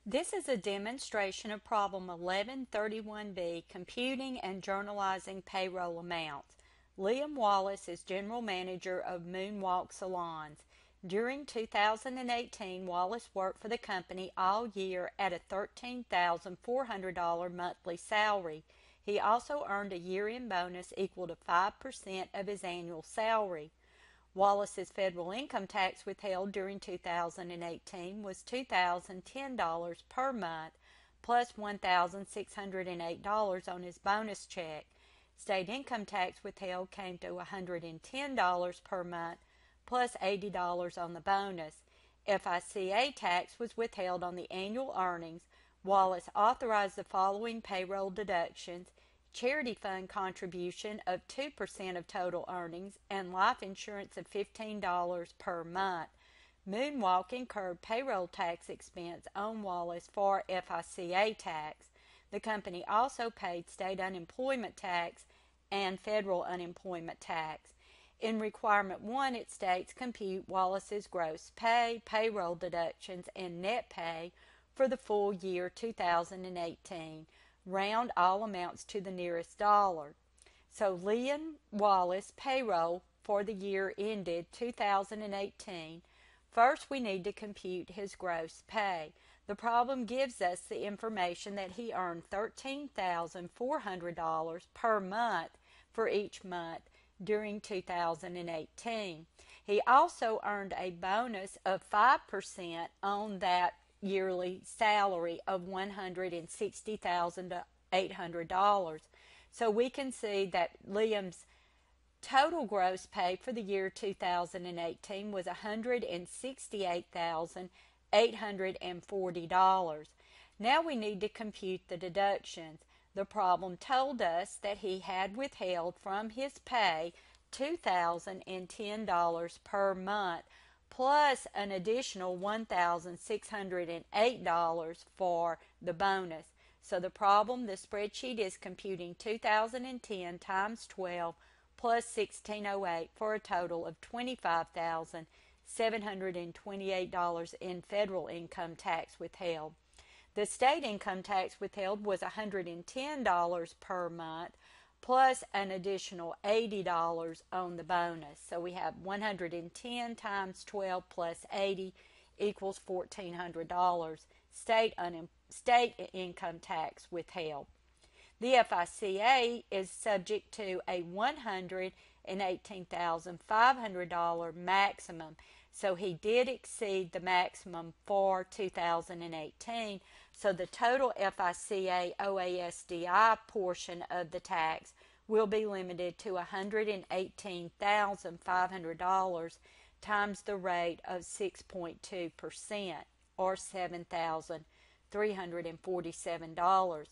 This is a demonstration of problem 1131B, computing and journalizing payroll amounts. Liam Wallace is general manager of Moonwalk Salons. During 2018, Wallace worked for the company all year at a $13,400 monthly salary. He also earned a year-end bonus equal to 5% of his annual salary. Wallace's federal income tax withheld during 2018 was $2,010 per month plus $1,608 on his bonus check. State income tax withheld came to $110 per month plus $80 on the bonus. FICA tax was withheld on the annual earnings. Wallace authorized the following payroll deductions: charity fund contribution of 2% of total earnings, and life insurance of $15 per month. Moonwalk incurred payroll tax expense on Wallace for FICA tax. The company also paid state unemployment tax and federal unemployment tax. In Requirement 1, it states compute Wallace's gross pay, payroll deductions, and net pay for the full year 2018. Round all amounts to the nearest dollar. So Liam Wallace payroll for the year ended 2018. First, we need to compute his gross pay. The problem gives us the information that he earned $13,400 per month for each month during 2018. He also earned a bonus of 5% on that yearly salary of $160,800. So we can see that Liam's total gross pay for the year 2018 was $168,840. Now we need to compute the deductions. The problem told us that he had withheld from his pay $2,010 per month plus an additional $1,608 for the bonus. So the spreadsheet is computing 2010 times 12 plus 1608 for a total of $25,728 in federal income tax withheld. The state income tax withheld was $110 per month plus an additional $80 on the bonus. So we have 110 times 12 plus 80 equals $1,400 state income tax withheld. The FICA is subject to a $118,500 maximum. So he did exceed the maximum for 2018. So the total FICA OASDI portion of the tax will be limited to $118,500 times the rate of 6.2% or $7,347.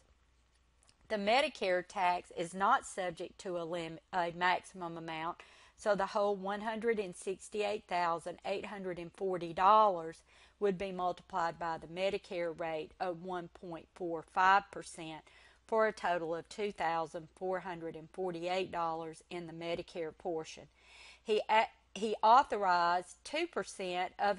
The Medicare tax is not subject to a maximum amount, so the whole $168,840 would be multiplied by the Medicare rate of 1.45% for a total of $2,448 in the Medicare portion. He authorized 2% of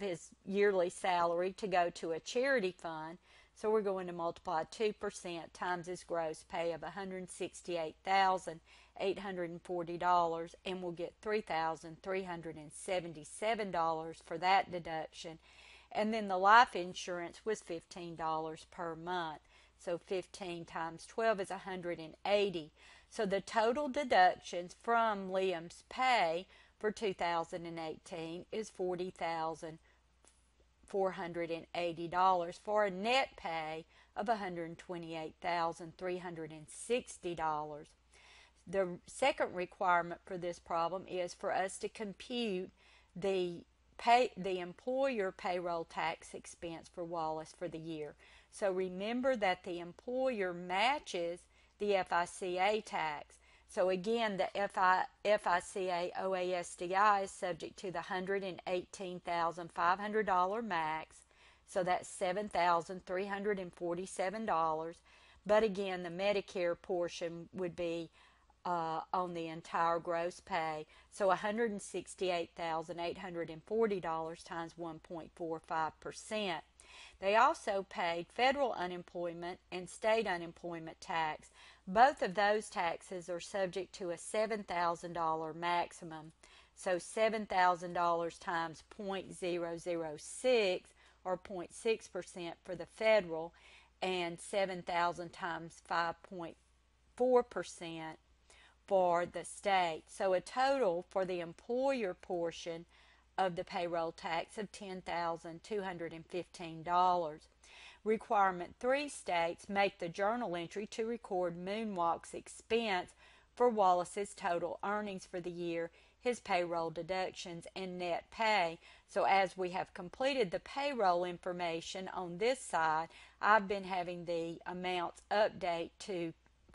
his yearly salary to go to a charity fund. So we're going to multiply 2% times his gross pay of $168,840, and we'll get $3,377 for that deduction. And then the life insurance was $15 per month. So 15 times 12 is 180. So the total deductions from Liam's pay for 2018 is $40,480 for a net pay of $128,360. The second requirement for this problem is for us to compute the employer payroll tax expense for Wallace for the year. So remember that the employer matches the FICA tax. So again, the FICA OASDI is subject to the $118,500 max, so that's $7,347. But again, the Medicare portion would be on the entire gross pay, so $168,840 times 1.45%. They also paid federal unemployment and state unemployment tax. Both of those taxes are subject to a $7,000 maximum. So $7,000 times 0.006 or 0.6% for the federal, and 7,000 times 5.4% for the state. So a total for the employer portion of the payroll tax of $10,215. Requirement 3 states make the journal entry to record Moonwalk's expense for Wallace's total earnings for the year, his payroll deductions, and net pay. So as we have completed the payroll information on this side, I've been having the amounts update to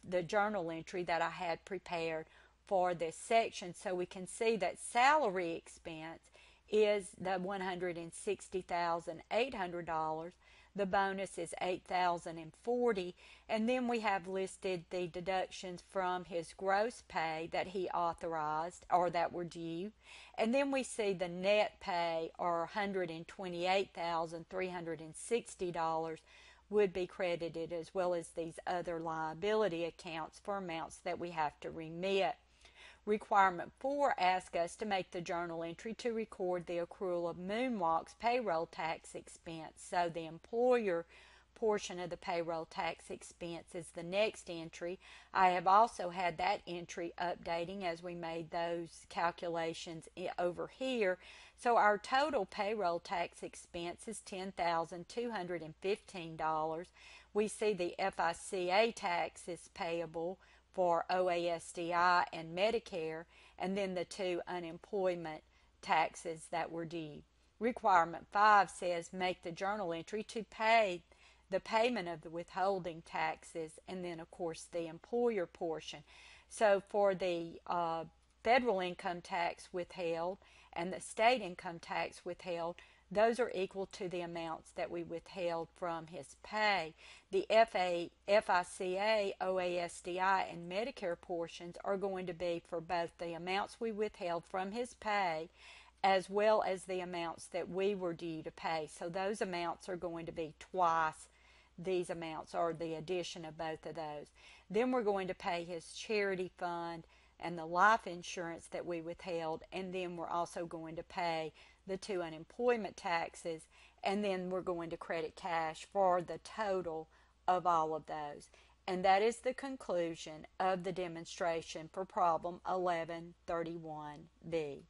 the journal entry that I had prepared for this section, so we can see that salary expense is the $160,800. The bonus is $8,040, and then we have listed the deductions from his gross pay that he authorized or that were due, and then we see the net pay, or $128,360, would be credited, as well as these other liability accounts for amounts that we have to remit. Requirement 4 asks us to make the journal entry to record the accrual of Moonwalk's payroll tax expense. So the employer portion of the payroll tax expense is the next entry. I have also had that entry updating as we made those calculations over here. So our total payroll tax expense is $10,215. We see the FICA tax is payable for OASDI and Medicare, and then the 2 unemployment taxes that were due. Requirement 5 says make the journal entry to pay the payment of the withholding taxes, and then of course the employer portion. So for the federal income tax withheld and the state income tax withheld, those are equal to the amounts that we withheld from his pay. The FICA, OASDI, and Medicare portions are going to be for both the amounts we withheld from his pay as well as the amounts that we were due to pay. So those amounts are going to be twice these amounts, or the addition of both of those. Then we're going to pay his charity fund and the life insurance that we withheld, and then we're also going to pay the 2 unemployment taxes, and then we're going to credit cash for the total of all of those. And that is the conclusion of the demonstration for problem 1131B.